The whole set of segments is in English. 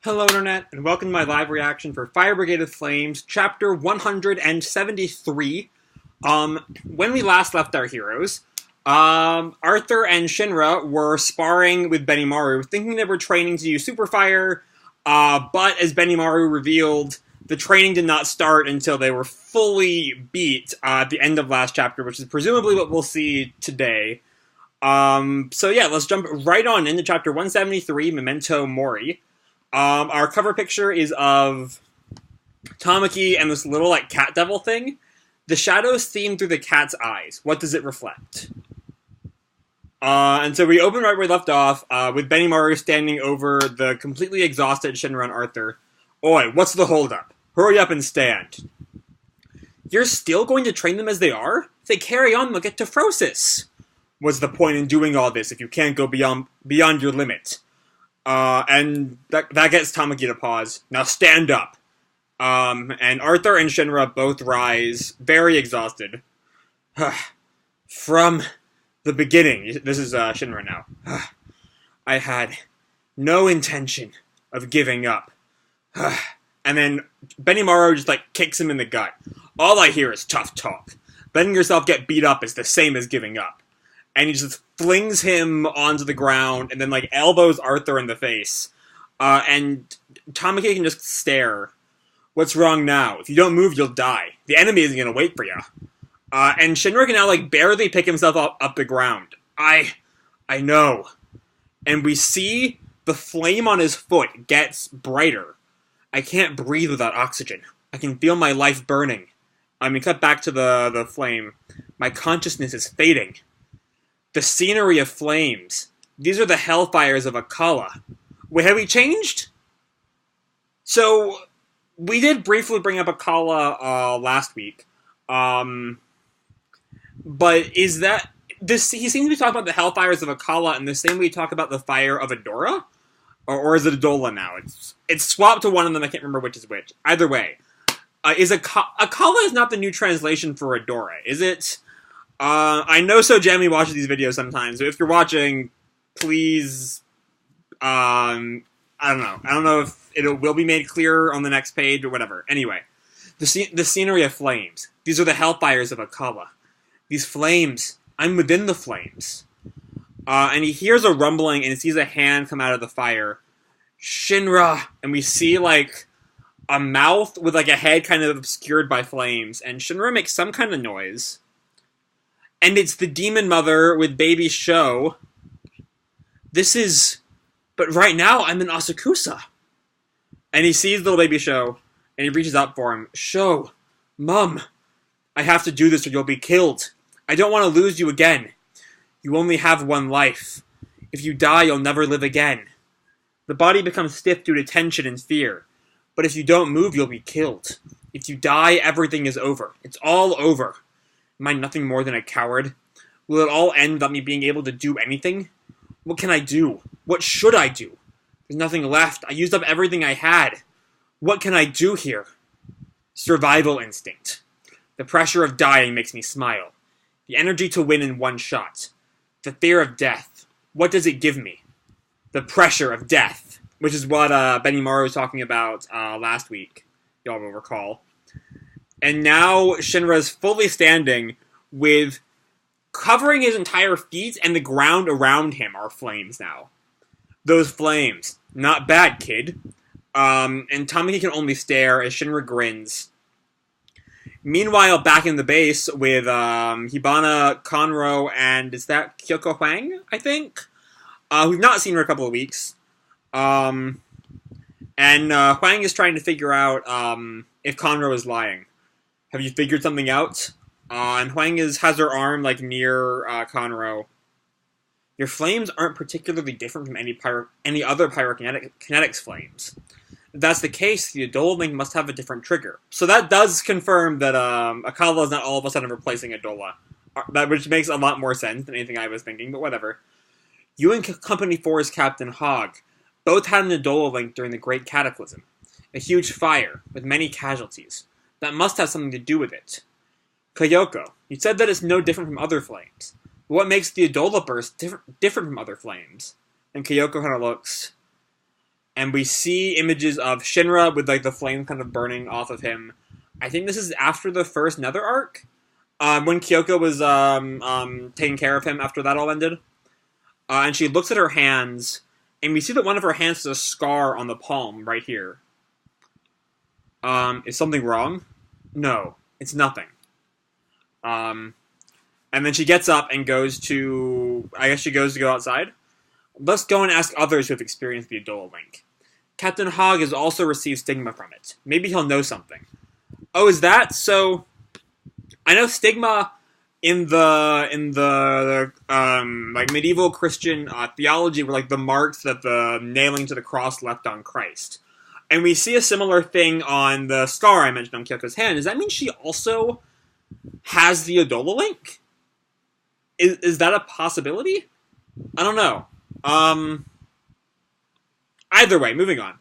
Hello Internet, and welcome to my live reaction for Fire Brigade of Flames, Chapter 173. When we last left our heroes, Arthur and Shinra were sparring with Benimaru, thinking they were training to use Superfire, but as Benimaru revealed, the training did not start until they were fully beat at the end of last chapter, which is presumably what we'll see today. So yeah, let's jump right on into Chapter 173, Memento Mori. Our cover picture is of Tamaki and this little, cat devil thing. The shadows theme through the cat's eyes. What does it reflect? And so we open right where we left off, with Benimaru standing over the completely exhausted Shinra and Arthur. Oi, what's the holdup? Hurry up and stand. You're still going to train them as they are? If they carry on, they'll get Tephrosis. What's the point in doing all this if you can't go beyond your limit? And that gets Tamaki to pause. Now stand up. And Arthur and Shinra both rise, very exhausted. From the beginning, this is Shinra now, I had no intention of giving up. And then Benimaru just, kicks him in the gut. All I hear is tough talk. Letting yourself get beat up is the same as giving up. And he just flings him onto the ground, and then, elbows Arthur in the face. And Tamaki can just stare. What's wrong now? If you don't move, you'll die. The enemy isn't gonna wait for you. And Shinra can now, barely pick himself up the ground. I know. And we see the flame on his foot gets brighter. I can't breathe without oxygen. I can feel my life burning. Cut back to the flame. My consciousness is fading. The scenery of flames. These are the hellfires of Akala. Wait, have we changed? So, we did briefly bring up Akala last week. But is that... he seems to be talking about the hellfires of Akala in the same way we talk about the fire of Adora? Or is it Adola now? It's swapped to one of them, I can't remember which is which. Either way. Akala is not the new translation for Adora, is it? I know So Jammy watches these videos sometimes, so if you're watching, please, I don't know. I don't know if it will be made clear on the next page or whatever. Anyway, the scenery of flames. These are the hellfires of Akala. These flames, I'm within the flames. And he hears a rumbling and sees a hand come out of the fire. Shinra! And we see, a mouth with, a head kind of obscured by flames, and Shinra makes some kind of noise. And it's the demon mother with baby Sho. But right now, I'm in Asakusa. And he sees little baby Sho, and he reaches out for him. Sho, Mum, I have to do this or you'll be killed. I don't want to lose you again. You only have one life. If you die, you'll never live again. The body becomes stiff due to tension and fear. But if you don't move, you'll be killed. If you die, everything is over. It's all over. Am I nothing more than a coward? Will it all end without me being able to do anything? What can I do? What should I do? There's nothing left. I used up everything I had. What can I do here? Survival instinct. The pressure of dying makes me smile. The energy to win in one shot. The fear of death. What does it give me? The pressure of death. Which is what Benimaru was talking about last week. Y'all will recall. And now Shinra's fully standing with covering his entire feet, and the ground around him are flames now. Those flames. Not bad, kid. And Tamaki can only stare as Shinra grins. Meanwhile, back in the base with Hibana, Conro, and is that Kyoko Hwang, I think? We've not seen her a couple of weeks. And Hwang is trying to figure out if Conro is lying. Have you figured something out? And Hwang has her arm, near Conro. Your flames aren't particularly different from any other pyrokinetics flames. If that's the case, the Adola link must have a different trigger. So that does confirm that Akala is not all of a sudden replacing Adola. Which makes a lot more sense than anything I was thinking, but whatever. You and Company 4's Captain Hague both had an Adola link during the Great Cataclysm. A huge fire, with many casualties. That must have something to do with it. Kyoko, you said that it's no different from other flames. But what makes the Adola burst different from other flames? And Kyoko kind of looks. and we see images of Shinra with like the flame kind of burning off of him. I think this is after the first Nether arc, when Kyoko was taking care of him after that all ended. And she looks at her hands, and we see that one of her hands has a scar on the palm right here. Is something wrong? No, it's nothing. And then she gets up and goes to... I guess she goes to go outside. Let's go and ask others who have experienced the Adola Link. Captain Hague has also received stigma from it. Maybe he'll know something. Oh, is that? So, I know stigma in the like medieval Christian theology were like the marks that the nailing to the cross left on Christ. And we see a similar thing on the scar I mentioned on Kyoko's hand. Does that mean she also has the Adola Link? Is that a possibility? I don't know. Either way, moving on.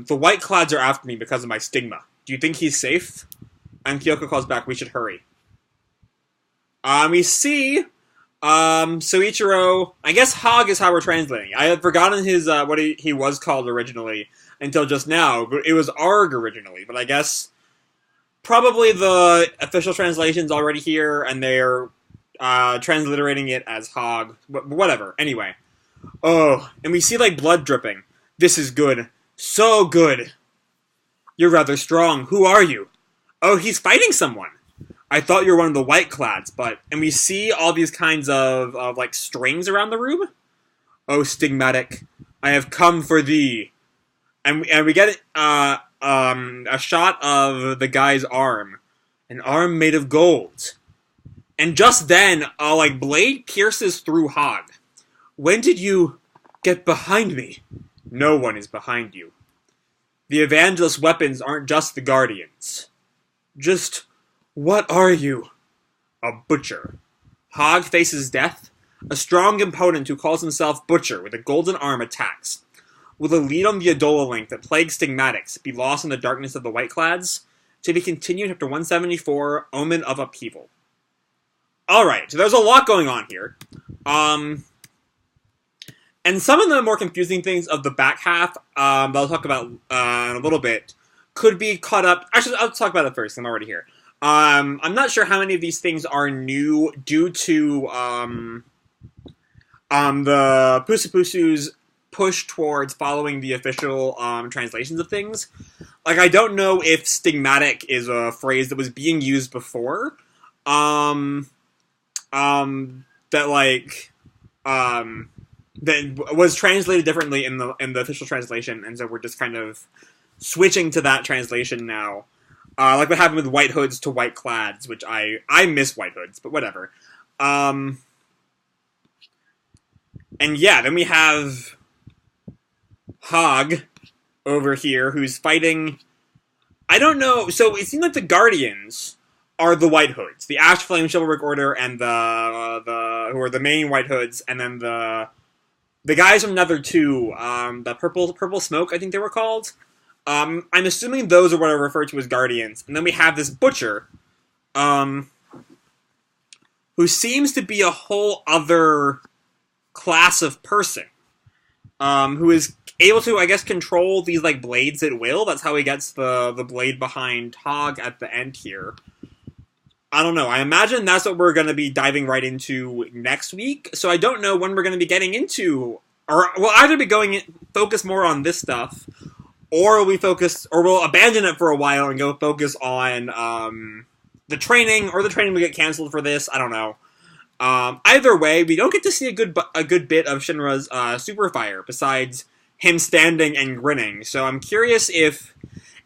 The White Clouds are after me because of my stigma. Do you think he's safe? And Kyoko calls back, we should hurry. We see, Soichiro, I guess Hague is how we're translating. I had forgotten his, what he was called originally until just now. But it was Arg originally, but I guess probably the official translation's already here, and they're, transliterating it as Hague. Whatever, anyway. Oh, and we see, like, blood dripping. This is good. So good. You're rather strong. Who are you? Oh, he's fighting someone. I thought you were one of the White Clads, but... And we see all these kinds of like, strings around the room. Oh, stigmatic. I have come for thee. And we get a shot of the guy's arm. An arm made of gold. And just then, a, like, blade pierces through Hague. When did you get behind me? No one is behind you. The Evangelist weapons aren't just the Guardians. Just, what are you? A butcher. Hague faces death. A strong opponent who calls himself Butcher with a golden arm attacks. Will the lead on the Adola Link that plagues stigmatics be lost in the darkness of the White Clads? To be continued after 174, Omen of Upheaval. Alright, so there's a lot going on here. And some of the more confusing things of the back half, that I'll talk about in a little bit, could be caught up... Actually, I'll talk about it first, I'm already here. I'm not sure how many of these things are new due to the Pusupusu's push towards following the official translations of things. Like, I don't know if stigmatic is a phrase that was being used before. That was translated differently in the official translation, and so we're just kind of switching to that translation now. Like what happened with White Hoods to White Clads, which I miss White Hoods, but whatever. And yeah, then we have Hague over here, who's fighting... I don't know, so it seems like the Guardians are the White Hoods. The Ash Flame Chivalric Order and the who are the main White Hoods, and then the guys from Nether 2, the Purple Smoke, I think they were called. I'm assuming those are what are referred to as Guardians. And then we have this Butcher, who seems to be a whole other class of person, who is able to, I guess, control these, like, blades at will. That's how he gets the blade behind Hague at the end here. I don't know. I imagine that's what we're going to be diving right into next week. So I don't know when we're going to be getting into, or we'll either be focus more on this stuff, or we'll abandon it for a while and go focus on the training, or the training will get canceled for this. I don't know. Either way, we don't get to see a good bit of Shinra's Superfire besides him standing and grinning. So I'm curious if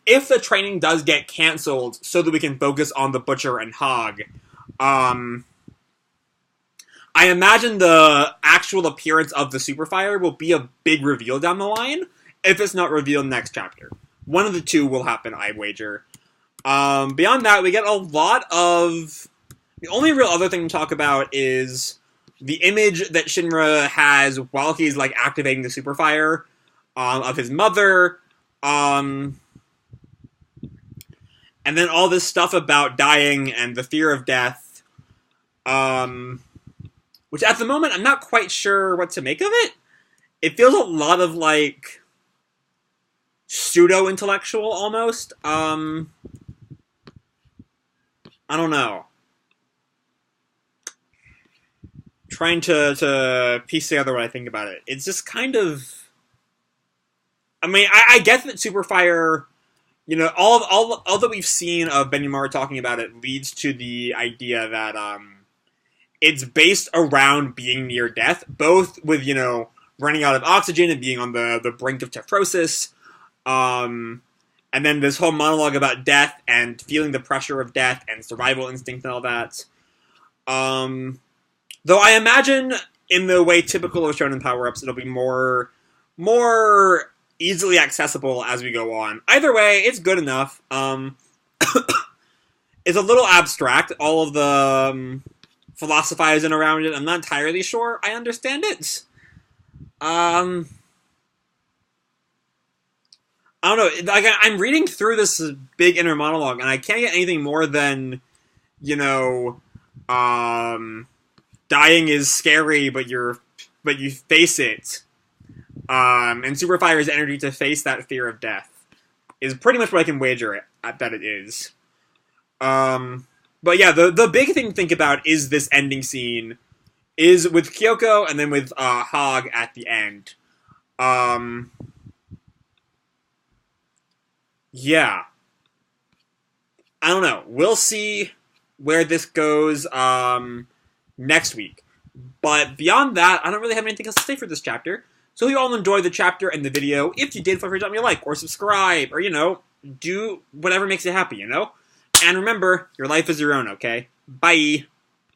the training does get cancelled so that we can focus on the Butcher and Hague, I imagine the actual appearance of the Superfire will be a big reveal down the line, if it's not revealed next chapter. One of the two will happen, I wager. Beyond that, we get a lot of... The only real other thing to talk about is the image that Shinra has while he's, like, activating the Superfire, of his mother, and then all this stuff about dying and the fear of death, which at the moment I'm not quite sure what to make of it. it feels a lot of, like, pseudo-intellectual, almost. I don't know. Trying to piece together what I think about it. It's just kind of... I mean, I get that Superfire... You know, all that we've seen of Benimura talking about it leads to the idea that it's based around being near death, both with, you know, running out of oxygen and being on the brink of tephrosis, and then this whole monologue about death and feeling the pressure of death and survival instinct and all that. Though I imagine, in the way typical of shonen power-ups, it'll be more easily accessible as we go on. Either way, it's good enough. It's a little abstract, all of the philosophizing around it. I'm not entirely sure I understand it. I don't know. Like, I'm reading through this big inner monologue, and I can't get anything more than, you know, dying is scary, but you face it. And Superfire's energy to face that fear of death is pretty much what I can wager at that it is. But yeah, the big thing to think about is this ending scene, is with Kyoko and then with Hague at the end. Yeah. I don't know. We'll see where this goes next week. But beyond that, I don't really have anything else to say for this chapter. So you all enjoyed the chapter and the video. If you did, feel free to drop me a like or subscribe or, you know, do whatever makes you happy, you know? And remember, your life is your own, okay? Bye!